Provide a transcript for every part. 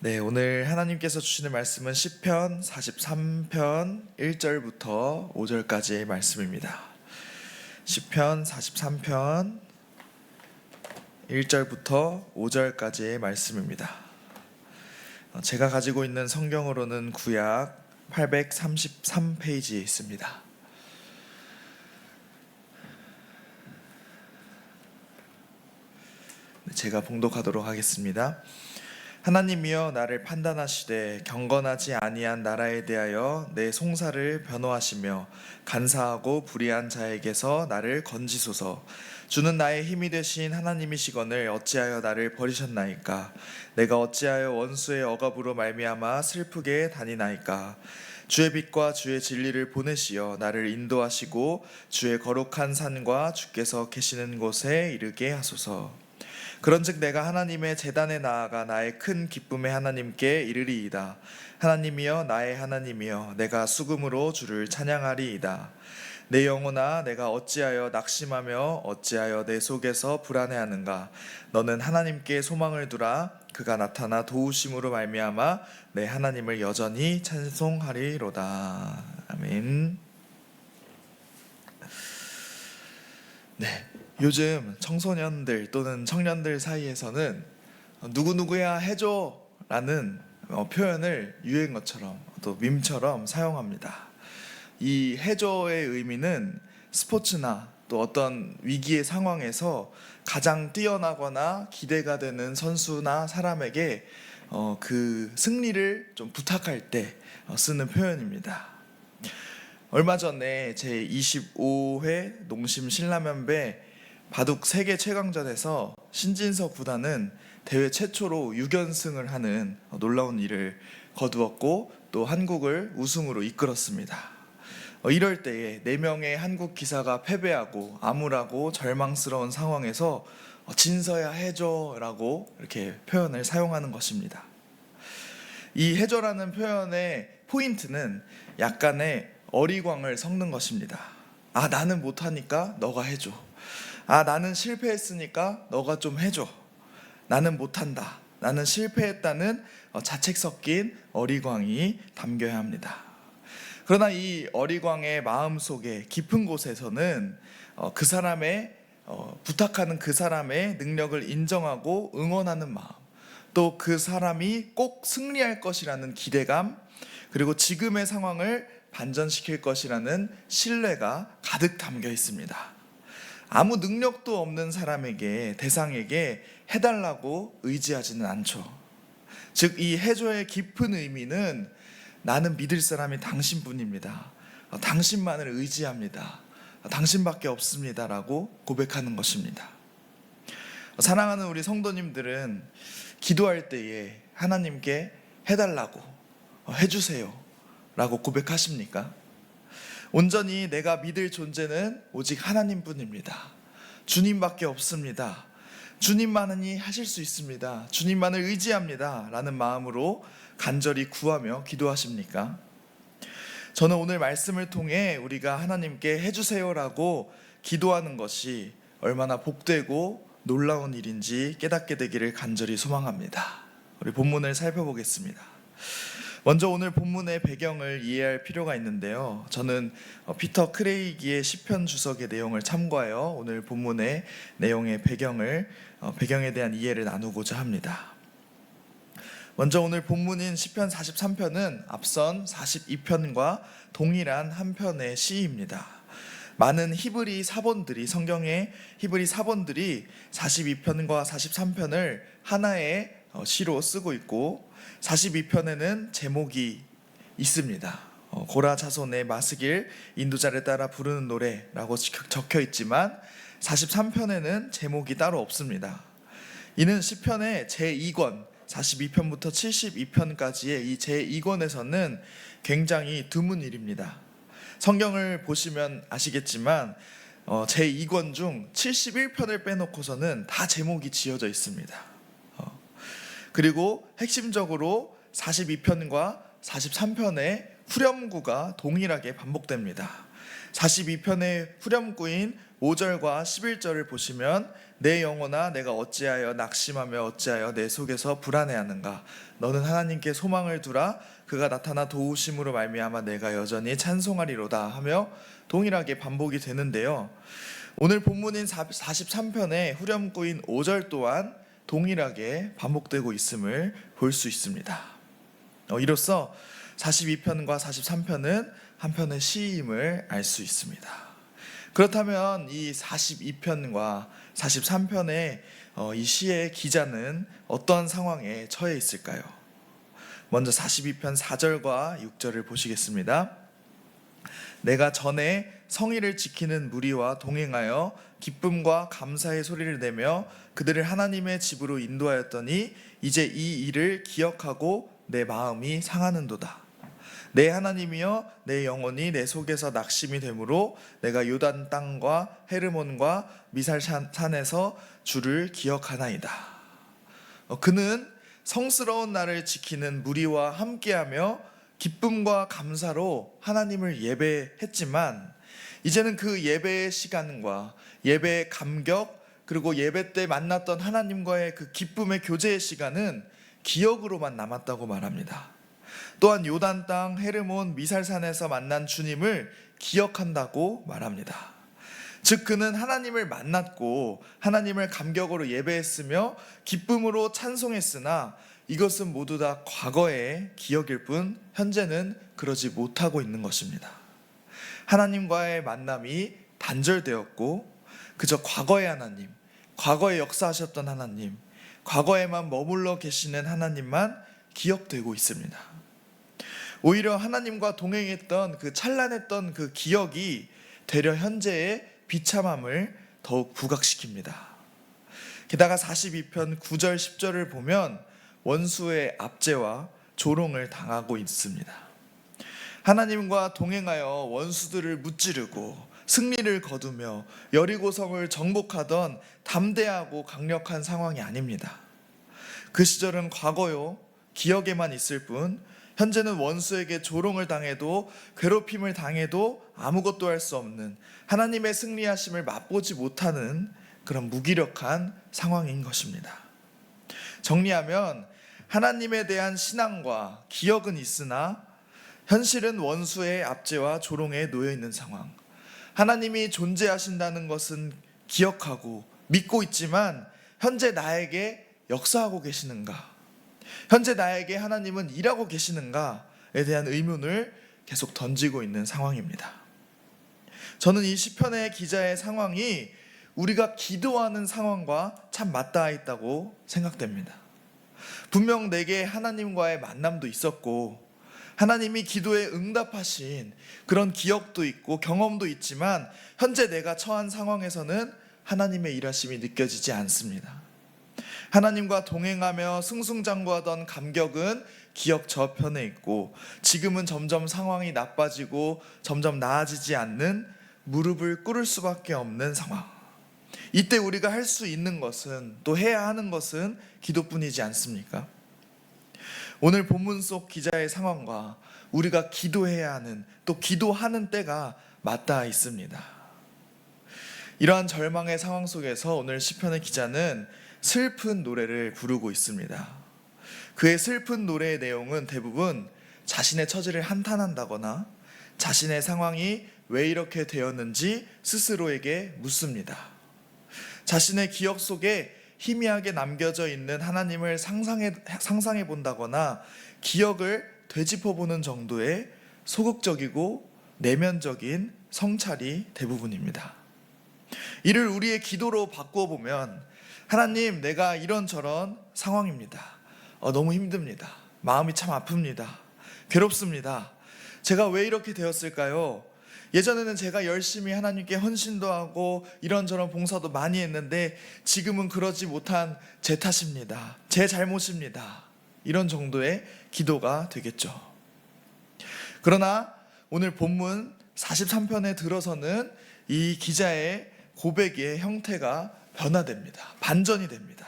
네, 오늘 하나님께서 주시는 말씀은 시편 43편 1절부터 5절까지의 말씀입니다. 시편 43편 1절부터 5절까지의 말씀입니다. 제가 가지고 있는 성경으로는 구약 833페이지에 있습니다. 제가 봉독하도록 하겠습니다. 하나님이여 나를 판단하시되 경건하지 아니한 나라에 대하여 내 송사를 변호하시며 간사하고 불의한 자에게서 나를 건지소서. 주는 나의 힘이 되신 하나님이시거늘 어찌하여 나를 버리셨나이까. 내가 어찌하여 원수의 억압으로 말미암아 슬프게 다니나이까. 주의 빛과 주의 진리를 보내시어 나를 인도하시고 주의 거룩한 산과 주께서 계시는 곳에 이르게 하소서. 그런즉 내가 하나님의 제단에 나아가 나의 큰 기쁨의 하나님께 이르리이다. 하나님이여 나의 하나님이여 내가 수금으로 주를 찬양하리이다. 내 영혼아 내가 어찌하여 낙심하며 어찌하여 내 속에서 불안해하는가. 너는 하나님께 소망을 두라. 그가 나타나 도우심으로 말미암아 내 하나님을 여전히 찬송하리로다. 아멘. 네. 요즘 청소년들 또는 청년들 사이에서는 누구누구야 해줘 라는 표현을 유행어처럼 또 밈처럼 사용합니다. 이 해줘의 의미는 스포츠나 또 어떤 위기의 상황에서 가장 뛰어나거나 기대가 되는 선수나 사람에게 그 승리를 좀 부탁할 때 쓰는 표현입니다. 얼마 전에 제25회 농심 신라면배 바둑 세계 최강전에서 신진서 구단은 대회 최초로 6연승을 하는 놀라운 일을 거두었고 또 한국을 우승으로 이끌었습니다. 이럴 때에 4명의 한국 기사가 패배하고 암울하고 절망스러운 상황에서 진서야 해줘 라고 이렇게 표현을 사용하는 것입니다. 이 해줘라는 표현의 포인트는 약간의 어리광을 섞는 것입니다. 나는 못하니까 너가 해줘. 나는 실패했으니까 너가 좀 해줘. 나는 못한다. 나는 실패했다는 자책 섞인 어리광이 담겨야 합니다. 그러나 이 어리광의 마음속에 깊은 곳에서는 그 사람의 부탁하는 그 사람의 능력을 인정하고 응원하는 마음, 또 그 사람이 꼭 승리할 것이라는 기대감, 그리고 지금의 상황을 반전시킬 것이라는 신뢰가 가득 담겨 있습니다. 아무 능력도 없는 사람에게, 대상에게 해달라고 의지하지는 않죠. 즉, 이 해줘의 깊은 의미는 나는 믿을 사람이 당신뿐입니다. 당신만을 의지합니다. 당신밖에 없습니다. 라고 고백하는 것입니다. 사랑하는 우리 성도님들은 기도할 때에 하나님께 해달라고, 해주세요 라고 고백하십니까? 온전히 내가 믿을 존재는 오직 하나님뿐입니다. 주님밖에 없습니다. 주님만이 하실 수 있습니다. 주님만을 의지합니다. 라는 마음으로 간절히 구하며 기도하십니까? 저는 오늘 말씀을 통해 우리가 하나님께 해주세요라고 기도하는 것이 얼마나 복되고 놀라운 일인지 깨닫게 되기를 간절히 소망합니다. 우리 본문을 살펴보겠습니다. 먼저 오늘 본문의 배경을 이해할 필요가 있는데요. 저는 피터 크레이기의 시편 주석의 내용을 참고하여 오늘 본문의 내용의 배경에 대한 이해를 나누고자 합니다. 먼저 오늘 본문인 시편 43편은 앞선 42편과 동일한 한 편의 시입니다. 많은 히브리 사본들이, 성경의 히브리 사본들이 42편과 43편을 하나의 시로 쓰고 있고 42편에는 제목이 있습니다. 고라 자손의 마스길 인도자를 따라 부르는 노래라고 적혀 있지만 43편에는 제목이 따로 없습니다. 이는 시편의 제2권 42편부터 72편까지의 이 제2권에서는 굉장히 드문 일입니다. 성경을 보시면 아시겠지만 제2권 중 71편을 빼놓고서는 다 제목이 지어져 있습니다. 그리고 핵심적으로 42편과 43편의 후렴구가 동일하게 반복됩니다. 42편의 후렴구인 5절과 11절을 보시면 내 영혼아 내가 어찌하여 낙심하며 어찌하여 내 속에서 불안해하는가. 너는 하나님께 소망을 두라. 그가 나타나 도우심으로 말미암아 내가 여전히 찬송하리로다 하며 동일하게 반복이 되는데요. 오늘 본문인 43편의 후렴구인 5절 또한 동일하게 반복되고 있음을 볼 수 있습니다. 이로써 42편과 43편은 한 편의 시임을 알 수 있습니다. 그렇다면 이 42편과 43편의 이 시의 기자는 어떤 상황에 처해 있을까요? 먼저 42편 4절과 6절을 보시겠습니다. 내가 전에 성의를 지키는 무리와 동행하여 기쁨과 감사의 소리를 내며 그들을 하나님의 집으로 인도하였더니 이제 이 일을 기억하고 내 마음이 상하는도다. 내 하나님이여 내 영혼이 내 속에서 낙심이 되므로 내가 요단 땅과 헤르몬과 미살산에서 주를 기억하나이다. 그는 성스러운 날을 지키는 무리와 함께하며 기쁨과 감사로 하나님을 예배했지만 이제는 그 예배의 시간과 예배의 감격 그리고 예배 때 만났던 하나님과의 그 기쁨의 교제의 시간은 기억으로만 남았다고 말합니다. 또한 요단 땅 헤르몬 미살산에서 만난 주님을 기억한다고 말합니다. 즉 그는 하나님을 만났고 하나님을 감격으로 예배했으며 기쁨으로 찬송했으나 이것은 모두 다 과거의 기억일 뿐 현재는 그러지 못하고 있는 것입니다. 하나님과의 만남이 단절되었고 그저 과거의 하나님, 과거에 역사하셨던 하나님, 과거에만 머물러 계시는 하나님만 기억되고 있습니다. 오히려 하나님과 동행했던 그 찬란했던 그 기억이 되려 현재의 비참함을 더욱 부각시킵니다. 게다가 42편 9절 10절을 보면 원수의 압제와 조롱을 당하고 있습니다. 하나님과 동행하여 원수들을 무찌르고 승리를 거두며 여리고성을 정복하던 담대하고 강력한 상황이 아닙니다. 그 시절은 과거요, 기억에만 있을 뿐 현재는 원수에게 조롱을 당해도 괴롭힘을 당해도 아무것도 할 수 없는 하나님의 승리하심을 맛보지 못하는 그런 무기력한 상황인 것입니다. 정리하면 하나님에 대한 신앙과 기억은 있으나 현실은 원수의 압제와 조롱에 놓여 있는 상황. 하나님이 존재하신다는 것은 기억하고 믿고 있지만 현재 나에게 역사하고 계시는가? 현재 나에게 하나님은 일하고 계시는가에 대한 의문을 계속 던지고 있는 상황입니다. 저는 이 시편의 기자의 상황이 우리가 기도하는 상황과 참 맞닿아 있다고 생각됩니다. 분명 내게 하나님과의 만남도 있었고 하나님이 기도에 응답하신 그런 기억도 있고 경험도 있지만 현재 내가 처한 상황에서는 하나님의 일하심이 느껴지지 않습니다. 하나님과 동행하며 승승장구하던 감격은 기억 저편에 있고 지금은 점점 상황이 나빠지고 점점 나아지지 않는 무릎을 꿇을 수밖에 없는 상황. 이때 우리가 할 수 있는 것은 또 해야 하는 것은 기도뿐이지 않습니까? 오늘 본문 속 기자의 상황과 우리가 기도해야 하는 또 기도하는 때가 맞닿아 있습니다. 이러한 절망의 상황 속에서 오늘 시편의 기자는 슬픈 노래를 부르고 있습니다. 그의 슬픈 노래의 내용은 대부분 자신의 처지를 한탄한다거나 자신의 상황이 왜 이렇게 되었는지 스스로에게 묻습니다. 자신의 기억 속에 희미하게 남겨져 있는 하나님을 상상해 본다거나 기억을 되짚어보는 정도의 소극적이고 내면적인 성찰이 대부분입니다. 이를 우리의 기도로 바꾸어 보면 하나님, 내가 이런저런 상황입니다. 너무 힘듭니다. 마음이 참 아픕니다. 괴롭습니다. 제가 왜 이렇게 되었을까요? 예전에는 제가 열심히 하나님께 헌신도 하고 이런저런 봉사도 많이 했는데 지금은 그러지 못한 제 탓입니다. 제 잘못입니다. 이런 정도의 기도가 되겠죠. 그러나 오늘 본문 43편에 들어서는 이 기자의 고백의 형태가 변화됩니다. 반전이 됩니다.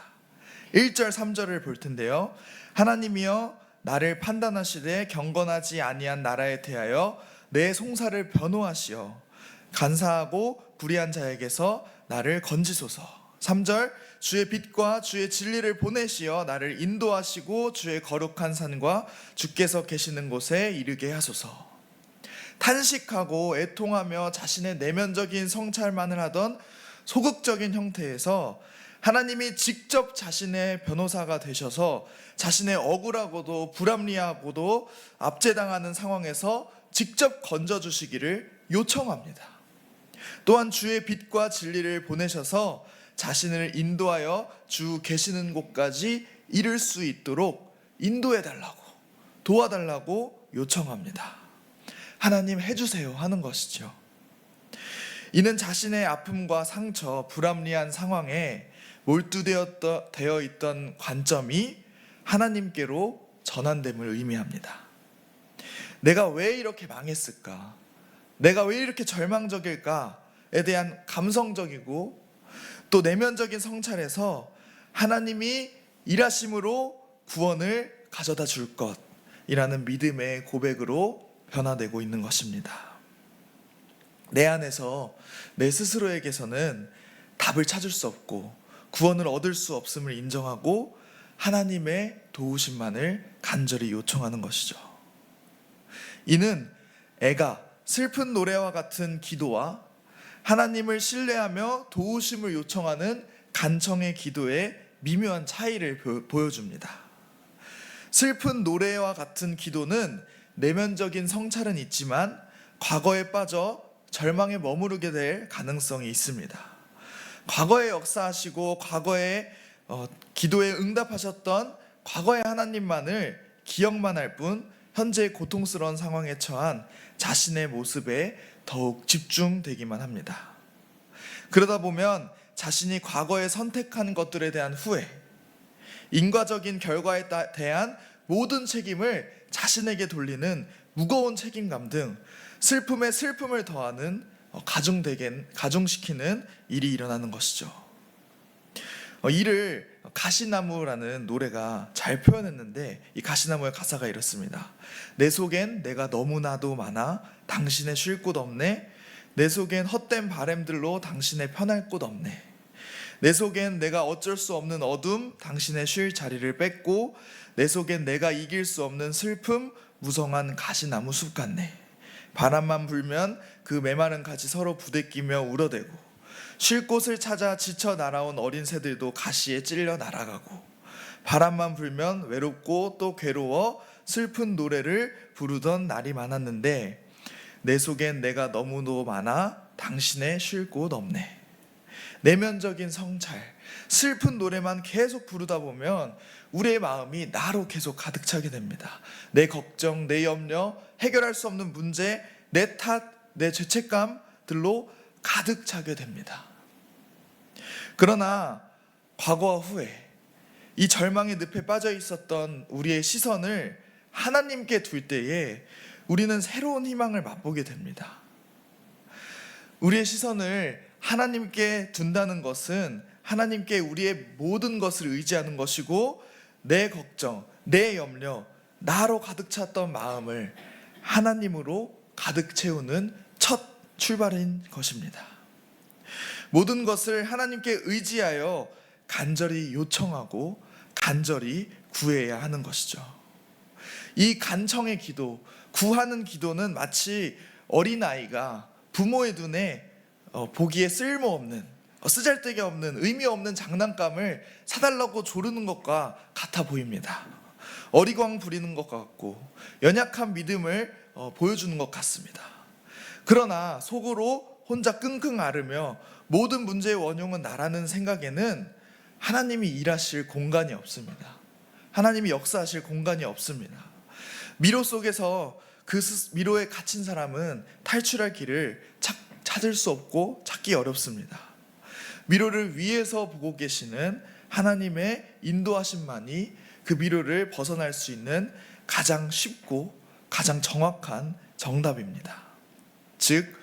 1절 3절을 볼 텐데요. 하나님이여 나를 판단하시되 경건하지 아니한 나라에 대하여 내 송사를 변호하시어 간사하고 불의한 자에게서 나를 건지소서. 3절, 주의 빛과 주의 진리를 보내시어 나를 인도하시고 주의 거룩한 산과 주께서 계시는 곳에 이르게 하소서. 탄식하고 애통하며 자신의 내면적인 성찰만을 하던 소극적인 형태에서 하나님이 직접 자신의 변호사가 되셔서 자신의 억울하고도 불합리하고도 압제당하는 상황에서 직접 건져주시기를 요청합니다. 또한 주의 빛과 진리를 보내셔서 자신을 인도하여 주 계시는 곳까지 이를 수 있도록 인도해달라고, 도와달라고 요청합니다. 하나님 해주세요 하는 것이죠. 이는 자신의 아픔과 상처, 불합리한 상황에 몰두되어 있던 관점이 하나님께로 전환됨을 의미합니다. 내가 왜 이렇게 망했을까? 내가 왜 이렇게 절망적일까에 대한 감성적이고 또 내면적인 성찰에서 하나님이 일하심으로 구원을 가져다 줄 것이라는 믿음의 고백으로 변화되고 있는 것입니다. 내 안에서 내 스스로에게서는 답을 찾을 수 없고 구원을 얻을 수 없음을 인정하고 하나님의 도우심만을 간절히 요청하는 것이죠. 이는 애가 슬픈 노래와 같은 기도와 하나님을 신뢰하며 도우심을 요청하는 간청의 기도의 미묘한 차이를 보여줍니다. 슬픈 노래와 같은 기도는 내면적인 성찰은 있지만 과거에 빠져 절망에 머무르게 될 가능성이 있습니다. 과거에 역사하시고 과거에 기도에 응답하셨던 과거의 하나님만을 기억만 할 뿐 현재의 고통스러운 상황에 처한 자신의 모습에 더욱 집중되기만 합니다. 그러다 보면 자신이 과거에 선택한 것들에 대한 후회, 인과적인 결과에 대한 모든 책임을 자신에게 돌리는 무거운 책임감 등 슬픔에 슬픔을 더하는 가중시키는 일이 일어나는 것이죠. 이를 가시나무라는 노래가 잘 표현했는데 이 가시나무의 가사가 이렇습니다. 내 속엔 내가 너무나도 많아 당신의 쉴 곳 없네. 내 속엔 헛된 바램들로 당신의 편할 곳 없네. 내 속엔 내가 어쩔 수 없는 어둠 당신의 쉴 자리를 뺏고 내 속엔 내가 이길 수 없는 슬픔 무성한 가시나무 숲 같네. 바람만 불면 그 메마른 가지 서로 부대끼며 울어대고 쉴 곳을 찾아 지쳐 날아온 어린 새들도 가시에 찔려 날아가고 바람만 불면 외롭고 또 괴로워 슬픈 노래를 부르던 날이 많았는데 내 속엔 내가 너무도 많아 당신의 쉴 곳 없네. 내면적인 성찰, 슬픈 노래만 계속 부르다 보면 우리의 마음이 나로 계속 가득 차게 됩니다. 내 걱정, 내 염려, 해결할 수 없는 문제, 내 탓, 내 죄책감들로 가득 차게 됩니다. 그러나 과거와 후에 이 절망의 늪에 빠져 있었던 우리의 시선을 하나님께 둘 때에 우리는 새로운 희망을 맛보게 됩니다. 우리의 시선을 하나님께 둔다는 것은 하나님께 우리의 모든 것을 의지하는 것이고 내 걱정, 내 염려, 나로 가득 찼던 마음을 하나님으로 가득 채우는 첫 출발인 것입니다. 모든 것을 하나님께 의지하여 간절히 요청하고 간절히 구해야 하는 것이죠. 이 간청의 기도, 구하는 기도는 마치 어린아이가 부모의 눈에 보기에 쓸모없는, 쓰잘데기 없는, 의미 없는 장난감을 사달라고 조르는 것과 같아 보입니다. 어리광 부리는 것 같고 연약한 믿음을 보여주는 것 같습니다. 그러나 속으로 혼자 끙끙 앓으며 모든 문제의 원흉은 나라는 생각에는 하나님이 일하실 공간이 없습니다. 하나님이 역사하실 공간이 없습니다. 미로 속에서 그 미로에 갇힌 사람은 탈출할 길을 찾을 수 없고 찾기 어렵습니다. 미로를 위에서 보고 계시는 하나님의 인도하심만이 그 미로를 벗어날 수 있는 가장 쉽고 가장 정확한 정답입니다. 즉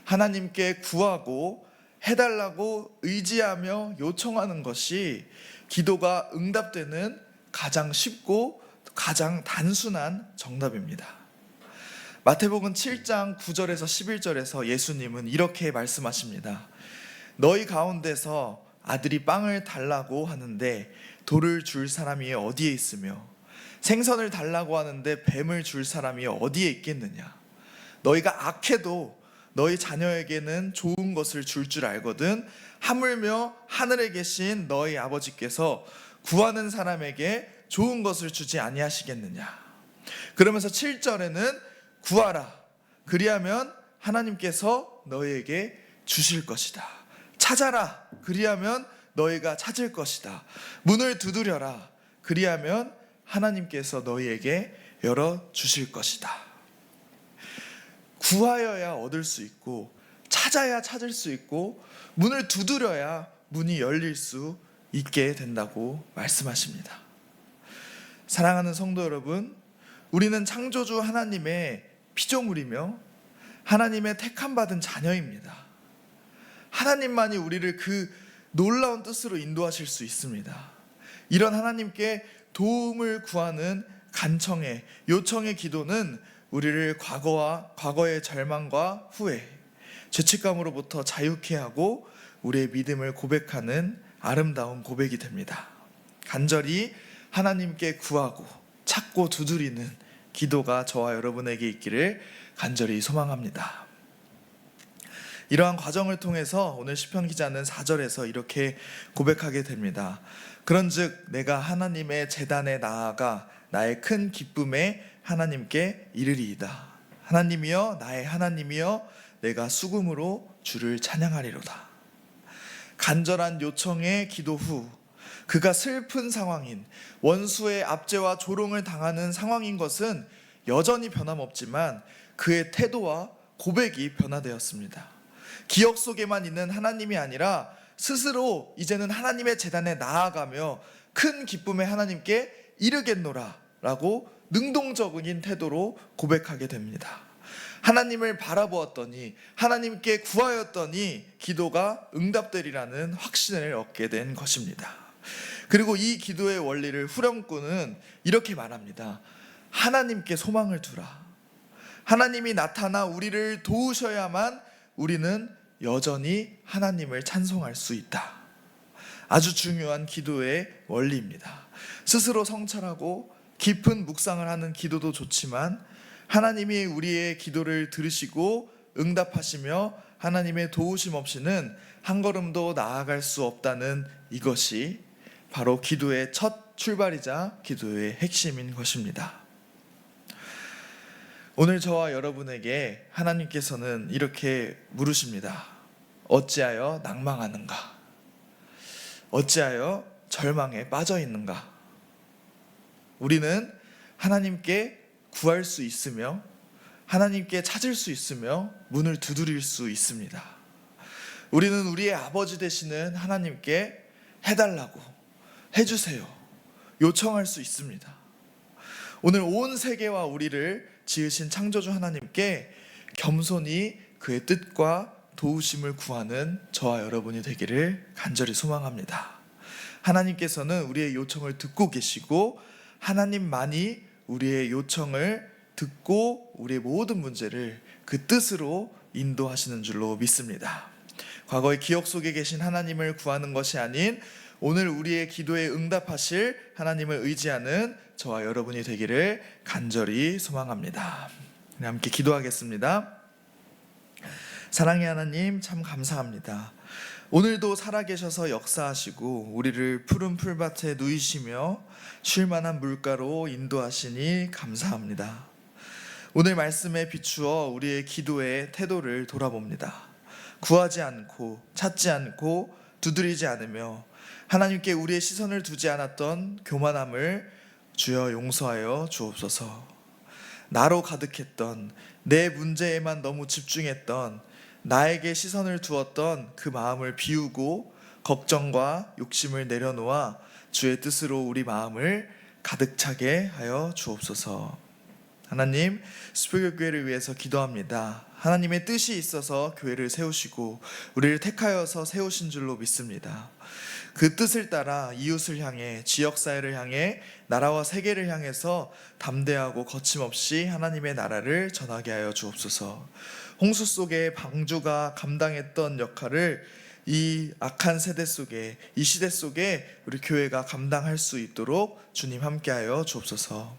하나님께 구하고 해달라고 의지하며 요청하는 것이 기도가 응답되는 가장 쉽고 가장 단순한 정답입니다. 마태복음 7장 9절에서 11절에서 예수님은 이렇게 말씀하십니다. 너희 가운데서 아들이 빵을 달라고 하는데 돌을 줄 사람이 어디에 있으며 생선을 달라고 하는데 뱀을 줄 사람이 어디에 있겠느냐. 너희가 악해도 너희 자녀에게는 좋은 것을 줄 줄 알거든 하물며 하늘에 계신 너희 아버지께서 구하는 사람에게 좋은 것을 주지 아니하시겠느냐. 그러면서 7절에는 구하라 그리하면 하나님께서 너희에게 주실 것이다. 찾아라 그리하면 너희가 찾을 것이다. 문을 두드려라 그리하면 하나님께서 너희에게 열어주실 것이다. 구하여야 얻을 수 있고 찾아야 찾을 수 있고 문을 두드려야 문이 열릴 수 있게 된다고 말씀하십니다. 사랑하는 성도 여러분, 우리는 창조주 하나님의 피조물이며 하나님의 택함받은 자녀입니다. 하나님만이 우리를 그 놀라운 뜻으로 인도하실 수 있습니다. 이런 하나님께 도움을 구하는 간청의 요청의 기도는 우리를 과거의 절망과 후회, 죄책감으로부터 자유케 하고 우리의 믿음을 고백하는 아름다운 고백이 됩니다. 간절히 하나님께 구하고 찾고 두드리는 기도가 저와 여러분에게 있기를 간절히 소망합니다. 이러한 과정을 통해서 오늘 시편 기자는 4절에서 이렇게 고백하게 됩니다. 그런즉 내가 하나님의 제단에 나아가 나의 큰 기쁨에 하나님께 이르리이다. 하나님이여 나의 하나님이여 내가 수금으로 주를 찬양하리로다. 간절한 요청의 기도 후 그가 슬픈 상황인 원수의 압제와 조롱을 당하는 상황인 것은 여전히 변함없지만 그의 태도와 고백이 변화되었습니다. 기억 속에만 있는 하나님이 아니라 스스로 이제는 하나님의 제단에 나아가며 큰 기쁨에 하나님께 이르겠노라 라고 능동적인 태도로 고백하게 됩니다. 하나님을 바라보았더니 하나님께 구하였더니 기도가 응답되리라는 확신을 얻게 된 것입니다. 그리고 이 기도의 원리를 후렴구는 이렇게 말합니다. 하나님께 소망을 두라. 하나님이 나타나 우리를 도우셔야만 우리는 여전히 하나님을 찬송할 수 있다. 아주 중요한 기도의 원리입니다. 스스로 성찰하고 깊은 묵상을 하는 기도도 좋지만 하나님이 우리의 기도를 들으시고 응답하시며 하나님의 도우심 없이는 한 걸음도 나아갈 수 없다는 이것이 바로 기도의 첫 출발이자 기도의 핵심인 것입니다. 오늘 저와 여러분에게 하나님께서는 이렇게 물으십니다. 어찌하여 낭망하는가? 어찌하여 절망에 빠져 있는가? 우리는 하나님께 구할 수 있으며 하나님께 찾을 수 있으며 문을 두드릴 수 있습니다. 우리는 우리의 아버지 되시는 하나님께 해달라고, 해주세요, 요청할 수 있습니다. 오늘 온 세계와 우리를 지으신 창조주 하나님께 겸손히 그의 뜻과 도우심을 구하는 저와 여러분이 되기를 간절히 소망합니다. 하나님께서는 우리의 요청을 듣고 계시고 하나님만이 우리의 요청을 듣고 우리의 모든 문제를 그 뜻으로 인도하시는 줄로 믿습니다. 과거의 기억 속에 계신 하나님을 구하는 것이 아닌 오늘 우리의 기도에 응답하실 하나님을 의지하는 저와 여러분이 되기를 간절히 소망합니다. 함께 기도하겠습니다. 사랑의 하나님, 참 감사합니다. 오늘도 살아계셔서 역사하시고 우리를 푸른 풀밭에 누이시며 쉴만한 물가로 인도하시니 감사합니다. 오늘 말씀에 비추어 우리의 기도의 태도를 돌아봅니다. 구하지 않고 찾지 않고 두드리지 않으며 하나님께 우리의 시선을 두지 않았던 교만함을 주여 용서하여 주옵소서. 나로 가득했던 내 문제에만 너무 집중했던 나에게 시선을 두었던 그 마음을 비우고 걱정과 욕심을 내려놓아 주의 뜻으로 우리 마음을 가득 차게 하여 주옵소서. 하나님, 스프교교회를 위해서 기도합니다. 하나님의 뜻이 있어서 교회를 세우시고 우리를 택하여서 세우신 줄로 믿습니다. 그 뜻을 따라 이웃을 향해, 지역사회를 향해, 나라와 세계를 향해서 담대하고 거침없이 하나님의 나라를 전하게 하여 주옵소서. 홍수 속에 방주가 감당했던 역할을 이 악한 세대 속에, 이 시대 속에 우리 교회가 감당할 수 있도록 주님 함께하여 주옵소서.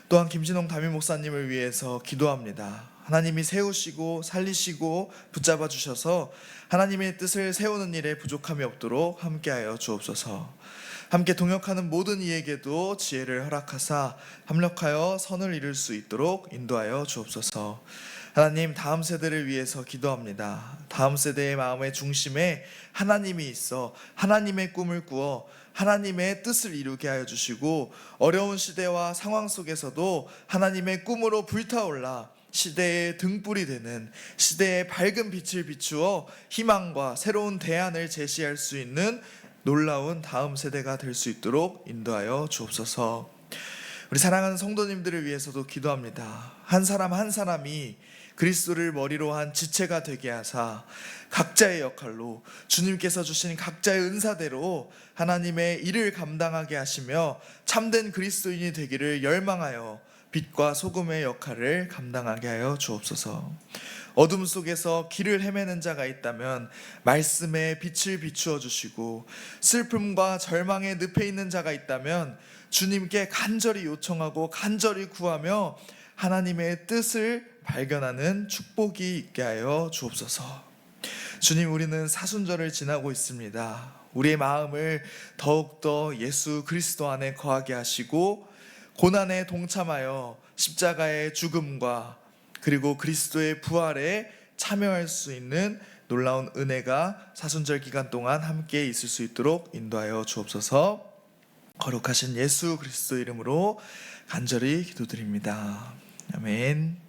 또한 김진홍 담임 목사님을 위해서 기도합니다. 하나님이 세우시고 살리시고 붙잡아 주셔서 하나님의 뜻을 세우는 일에 부족함이 없도록 함께하여 주옵소서. 함께 동역하는 모든 이에게도 지혜를 허락하사 합력하여 선을 이룰 수 있도록 인도하여 주옵소서. 하나님, 다음 세대를 위해서 기도합니다. 다음 세대의 마음의 중심에 하나님이 있어 하나님의 꿈을 꾸어 하나님의 뜻을 이루게 하여 주시고, 어려운 시대와 상황 속에서도 하나님의 꿈으로 불타올라 시대의 등불이 되는, 시대의 밝은 빛을 비추어 희망과 새로운 대안을 제시할 수 있는 놀라운 다음 세대가 될 수 있도록 인도하여 주옵소서. 우리 사랑하는 성도님들을 위해서도 기도합니다. 한 사람 한 사람이 그리스도를 머리로 한 지체가 되게 하사 각자의 역할로 주님께서 주신 각자의 은사대로 하나님의 일을 감당하게 하시며 참된 그리스도인이 되기를 열망하여 빛과 소금의 역할을 감당하게 하여 주옵소서. 어둠 속에서 길을 헤매는 자가 있다면 말씀의 빛을 비추어 주시고, 슬픔과 절망의 늪에 있는 자가 있다면 주님께 간절히 요청하고 간절히 구하며 하나님의 뜻을 발견하는 축복이 있게 하여 주옵소서. 주님, 우리는 사순절을 지나고 있습니다. 우리의 마음을 더욱더 예수 그리스도 안에 거하게 하시고 고난에 동참하여 십자가의 죽음과 그리고 그리스도의 부활에 참여할 수 있는 놀라운 은혜가 사순절 기간 동안 함께 있을 수 있도록 인도하여 주옵소서. 거룩하신 예수 그리스도 이름으로 간절히 기도드립니다. 아멘.